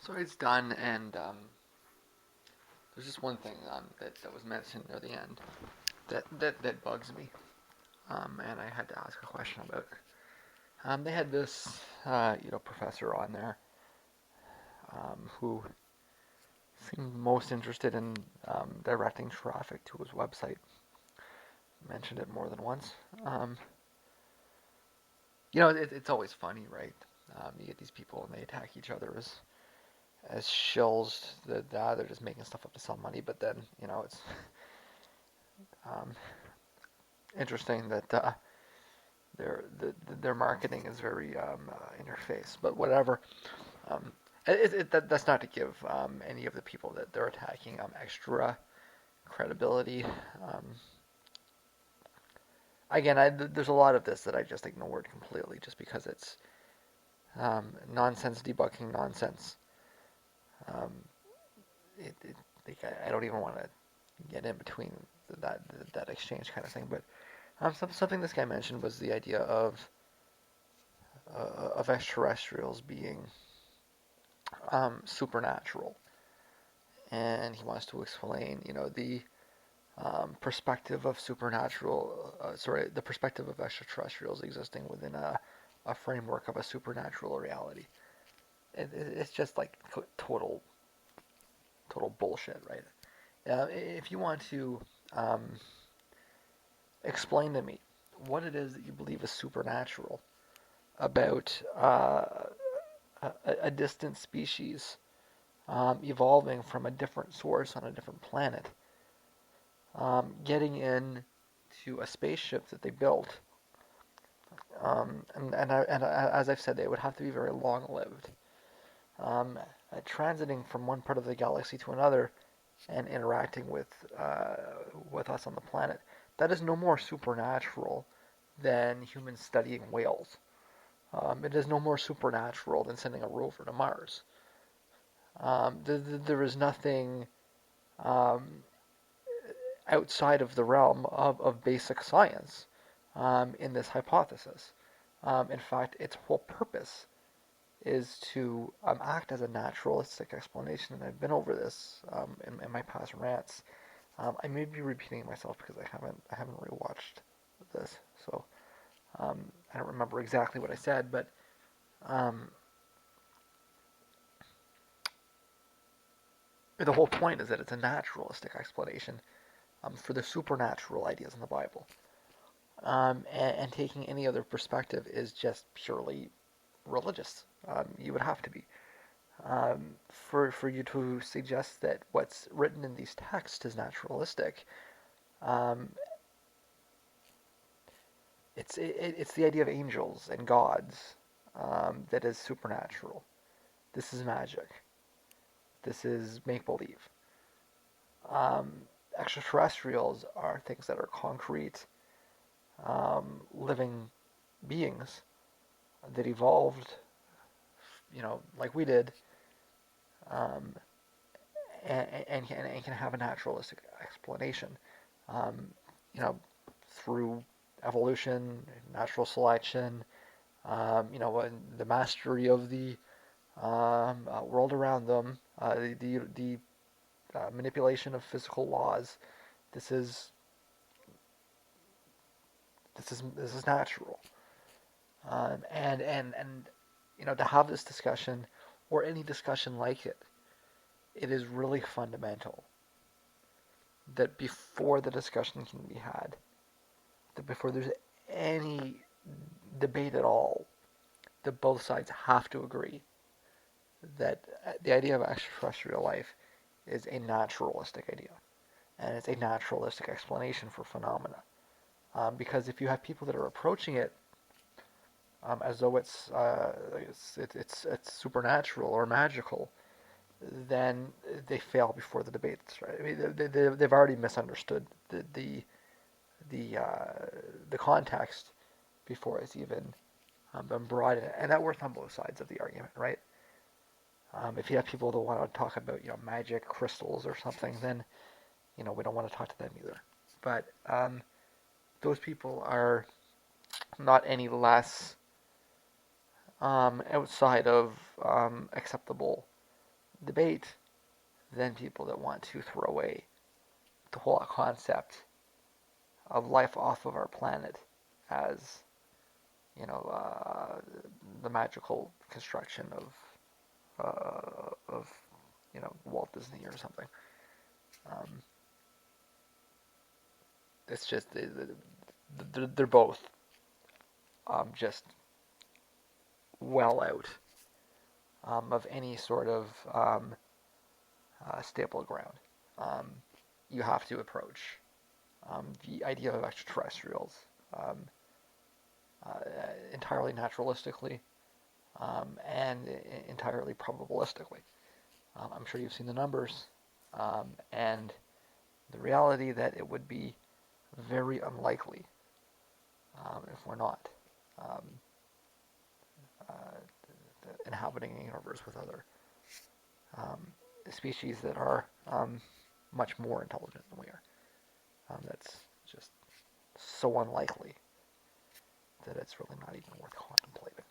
So it's done, and there's just one thing that was mentioned near the end that bugs me, and I had to ask a question about. They had this professor on there who seemed most interested in directing traffic to his website. Mentioned it more than once. Um, it's always funny, right? You get these people and they attack each other as shills that they're just making stuff up to sell money, but then it's um, interesting that their marketing is very in your face. But whatever. Um, that's not to give any of the people that they're attacking extra credibility. Um, Again, there's a lot of this that I just ignored completely, just because it's nonsense debunking nonsense. Um, like, I don't even want to get in between that that exchange kind of thing. But something this guy mentioned was the idea of extraterrestrials being supernatural, and he wants to explain, the perspective of the perspective of extraterrestrials existing within a framework of a supernatural reality. It's just like total bullshit, right? If you want to um, explain to me what it is that you believe is supernatural about a distant species evolving from a different source on a different planet, getting in to a spaceship that they built, and as I've said, they would have to be very long-lived. Um, Transiting from one part of the galaxy to another and interacting with us on the planet, that is no more supernatural than humans studying whales. It is no more supernatural than sending a rover to Mars. There is nothing um, outside of the realm of basic science in this hypothesis. In fact, its whole purpose is to act as a naturalistic explanation, and I've been over this in my past rants. I may be repeating myself because I haven't rewatched this, so I don't remember exactly what I said, but um, the whole point is that it's a naturalistic explanation for the supernatural ideas in the Bible. And taking any other perspective is just purely religious. You would have to be. For you to suggest that what's written in these texts is naturalistic, um, it's the idea of angels and gods that is supernatural. This is magic. This is make believe. Um, Extraterrestrials are things that are concrete, living beings that evolved, like we did, um, and can have a naturalistic explanation, um, you know, through evolution, natural selection, the mastery of the world around them, the manipulation of physical laws. This is this is natural, and to have this discussion or any discussion like it, it is really fundamental that before the discussion can be had, that before there's any debate at all, that both sides have to agree that the idea of extraterrestrial life is a naturalistic idea, and it's a naturalistic explanation for phenomena. Because if you have people that are approaching it as though it's supernatural or magical, then they fail before the debates. Right? I mean, they've already misunderstood the context before it's even been brought in, and that works on both sides of the argument, right? If you have people that want to talk about magic crystals or something, then we don't want to talk to them either. But those people are not any less outside of acceptable debate than people that want to throw away the whole concept of life off of our planet as, you know, the magical construction of Walt Disney or something. Um, it's just they're both just well out of any sort of stable ground. Um, you have to approach the idea of extraterrestrials um, uh, entirely naturalistically and entirely probabilistically. I'm sure you've seen the numbers and the reality that it would be very unlikely if we're not um, uh, inhabiting a universe with other um, species that are much more intelligent than we are. That's just so unlikely that it's really not even worth contemplating.